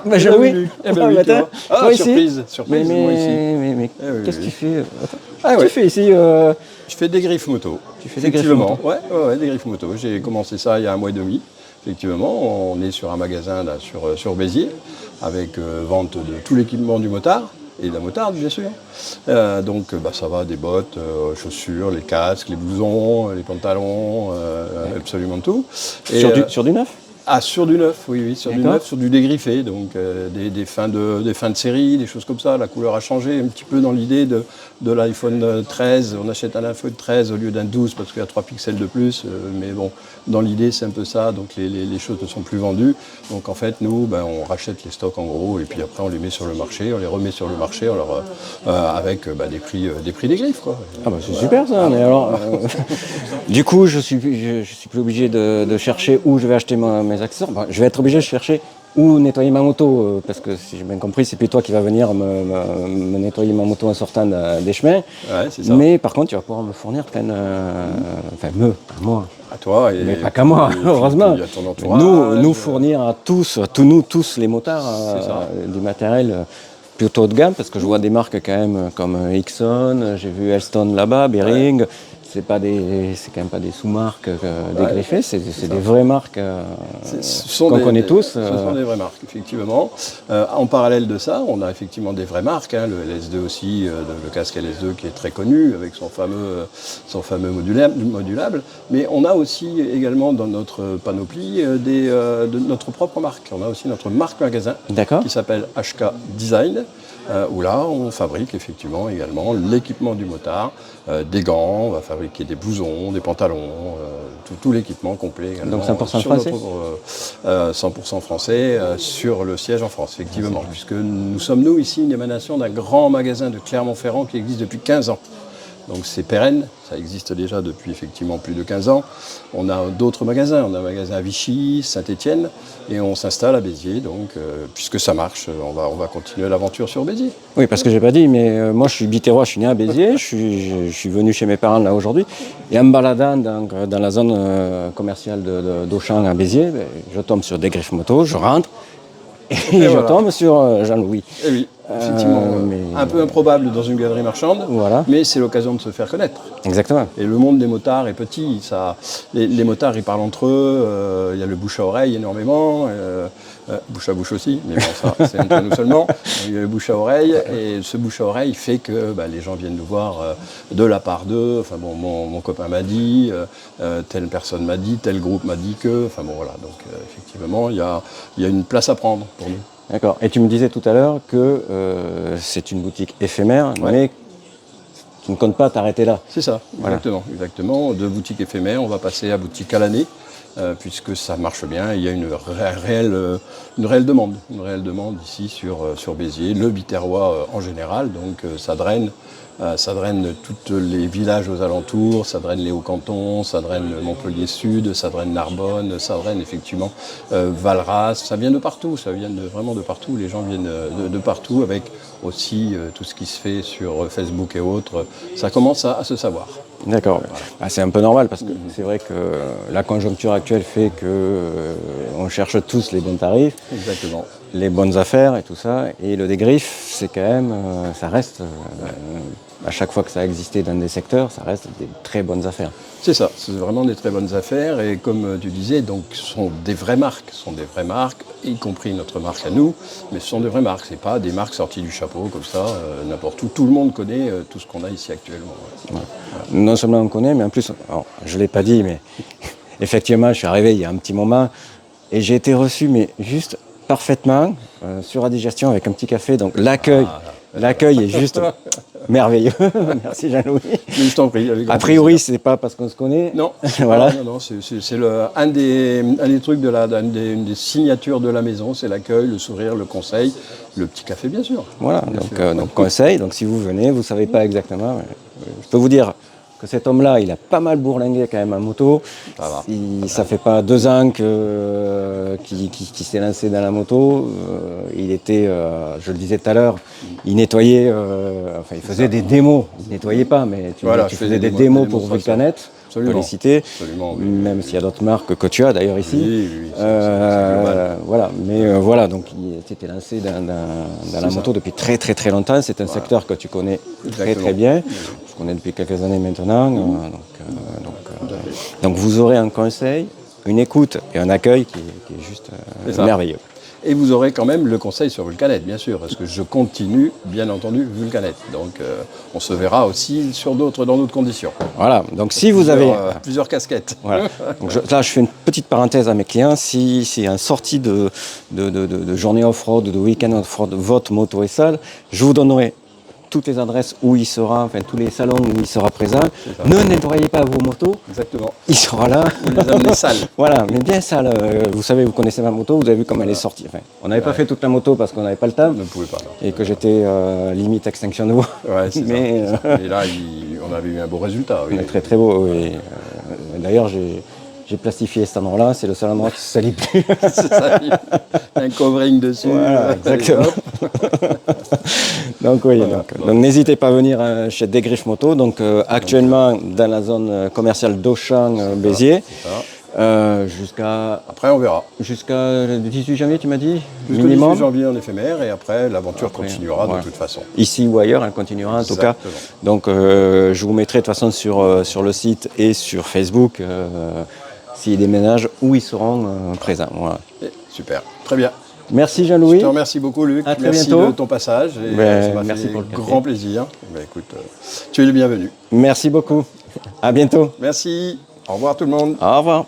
Mais j'ai oui. Eh ben oui, tu vois. Ah, toi surprise, ici. surprise, moi ici. Mais Eh oui, qu'est-ce que oui. tu fais? Attends. Ah Qu'est-ce que ouais. tu fais ici Je fais des griffes moto. Tu fais des griffes Effectivement. moto. Ouais, des griffes moto. J'ai commencé ça il y a 1 mois et demi. Effectivement, on est sur un magasin là, sur Béziers, avec vente de tout l'équipement du motard. Et de la motarde, bien sûr. Donc, ça va, des bottes, chaussures, les casques, les blousons, les pantalons, absolument tout. Et, Sur du neuf? ah, sur du neuf, oui, sur du D'accord. neuf, sur du dégriffé, donc des fins de série, des choses comme ça. La couleur a changé un petit peu dans l'idée de l'iPhone 13. On achète un iPhone 13 au lieu d'un 12 parce qu'il y a 3 pixels de plus. Mais bon, dans l'idée, c'est un peu ça. Donc les choses ne sont plus vendues. Donc en fait, nous, on rachète les stocks en gros et puis après, on les met sur le marché, on les remet sur le marché avec des prix des griffes, quoi. Ah c'est super ça, mais alors du coup je suis plus obligé de chercher où je vais acheter mes accessoires. Je vais être obligé de chercher où nettoyer ma moto, parce que si j'ai bien compris, c'est plus toi qui vas venir me nettoyer ma moto en sortant des chemins. Ouais, c'est ça. Mais par contre, tu vas pouvoir me fournir plein pas moi. À toi. Mais pas qu'à moi, heureusement. Il y a ton entourage. Nous fournir à nous tous les motards, du matériel plutôt haut de gamme, parce que je vois des marques quand même comme Ixon, j'ai vu Elstone là-bas, Bering. C'est quand même pas des sous-marques dégriffées, c'est des vraies marques qu'on connaît tous. Ce sont des vraies marques, effectivement. En parallèle de ça, on a effectivement des vraies marques, le LS2 aussi, le casque LS2 qui est très connu avec son fameux modulable. Mais on a aussi également dans notre panoplie de notre propre marque. On a aussi notre marque magasin qui s'appelle HK Design. Où là, on fabrique effectivement également l'équipement du motard, des gants, on va fabriquer des blousons, des pantalons, tout l'équipement complet également. Donc 100% français 100% français sur le siège en France, effectivement, puisque nous sommes, ici, une émanation d'un grand magasin de Clermont-Ferrand qui existe depuis 15 ans. Donc c'est pérenne, ça existe déjà depuis effectivement plus de 15 ans. On a d'autres magasins, on a un magasin à Vichy, Saint-Étienne, et on s'installe à Béziers, donc puisque ça marche, on va continuer l'aventure sur Béziers. Oui, parce que j'ai pas dit, mais moi je suis bitérois, je suis né à Béziers, je suis venu chez mes parents là aujourd'hui, et en me baladant dans la zone commerciale d'Auchan à Béziers, je tombe sur des griffes moto, je rentre, et je tombe sur Jean-Louis. Et oui. Effectivement, un peu improbable dans une galerie marchande, mais c'est l'occasion de se faire connaître. Exactement. Et le monde des motards est petit. Les motards, ils parlent entre eux. Il y a le bouche à oreille énormément, bouche à bouche aussi, mais bon, ça, c'est entre nous seulement. Il y a le bouche à oreille, et ce bouche à oreille fait que les gens viennent nous voir de la part d'eux. Enfin bon, mon copain m'a dit, telle personne m'a dit, tel groupe m'a dit que. Enfin bon, voilà. Donc effectivement, il y a une place à prendre pour nous. D'accord. Et tu me disais tout à l'heure que c'est une boutique éphémère, mais tu ne comptes pas t'arrêter là. C'est ça, exactement. De boutique éphémère, on va passer à boutique à l'année, puisque ça marche bien. Il y a une réelle demande ici sur Béziers, le Biterrois en général. Donc ça draine tous les villages aux alentours, ça draine les Hauts-Cantons, ça draine Montpellier Sud, ça draine Narbonne, ça draine effectivement Valras, ça vient de partout, vraiment de partout, les gens viennent de partout avec aussi tout ce qui se fait sur Facebook et autres, ça commence à se savoir. D'accord, c'est un peu normal parce que c'est vrai que la conjoncture actuelle fait qu'on cherche tous les bons tarifs, exactement, les bonnes affaires et tout ça, et le dégriffe, c'est quand même, ça reste, à chaque fois que ça a existé dans des secteurs, ça reste des très bonnes affaires. C'est ça, c'est vraiment des très bonnes affaires, et comme tu disais, donc ce sont des vraies marques, y compris notre marque à nous, mais ce sont des vraies marques, c'est pas des marques sorties du chapeau comme ça, n'importe où. Tout le monde connaît tout ce qu'on a ici actuellement. Ouais. Non seulement on connaît, mais en plus, alors, je ne l'ai pas dit, mais effectivement, je suis arrivé il y a un petit moment, et j'ai été reçu, mais juste parfaitement, sur la digestion avec un petit café, donc l'accueil est juste merveilleux. Merci Jean-Louis. Je t'en prie. A priori, c'est pas parce qu'on se connaît. Non, voilà. Non, c'est un des trucs une des signatures de la maison, c'est l'accueil, le sourire, le conseil, le petit café bien sûr. Voilà, donc conseil. Donc si vous venez, vous ne savez pas exactement. Je peux vous dire que cet homme-là, il a pas mal bourlingué quand même en moto. Ça fait pas 2 ans qu'il s'est lancé dans la moto. Il était, je le disais tout à l'heure, il nettoyait, il faisait des démos. Il nettoyait pas, mais tu faisais des démos pour Vulcanet. Absolument. peut les citer, Absolument, oui. même s'il y a d'autres marques que tu as d'ailleurs ici. Oui, c'est global. Voilà, mais voilà, donc tu étais lancé dans la moto depuis très très très longtemps. C'est un secteur que tu connais très très bien. Je connais depuis quelques années maintenant. Donc vous aurez un conseil, une écoute et un accueil qui est juste merveilleux. Et vous aurez quand même le conseil sur Vulcanet, bien sûr, parce que je continue, bien entendu, Vulcanet. Donc, on se verra aussi dans d'autres conditions. Voilà, donc si vous avez... plusieurs casquettes. Voilà. Donc là, je fais une petite parenthèse à mes clients. Si en sortie de journée off-road, de week-end off-road, votre moto est sale, je vous donnerai toutes les adresses où il sera, enfin tous les salons où il sera présent. Ne nettoyez pas vos motos. Exactement. Il sera là. Vous les amenez sales. Voilà, mais bien sale. Vous savez, vous connaissez ma moto, vous avez vu comme elle est sortie. Enfin, on n'avait pas fait toute la moto parce qu'on n'avait pas le temps. On ne pouvait pas. Non. Et que j'étais limite extinction de voix. Ouais, c'est mais, ça. Et là, on avait eu un beau résultat. Oui. Très très beau. Oui. D'ailleurs, j'ai plastifié cet endroit-là, c'est le seul endroit qui ne se salit plus. Un covering dessus. Voilà, exactement. Donc oui, voilà. Donc n'hésitez pas à venir chez Desgriffes Moto. Donc actuellement dans la zone commerciale d'Auchan-Béziers. Après on verra. Jusqu'à le 18 janvier tu m'as dit jusqu'au 18 janvier en éphémère et après l'aventure continuera de toute façon. Ici ou ailleurs elle continuera en tout cas. Donc je vous mettrai de toute façon sur le site et sur Facebook s'ils déménagent où ils seront présents. Voilà. Super, très bien. Merci Jean-Louis. Je te remercie beaucoup Luc. À très merci bientôt. de ton passage. Et ça m'a fait grand plaisir. Écoute, tu es le bienvenu. Merci beaucoup. À bientôt. Merci. Au revoir tout le monde. Au revoir.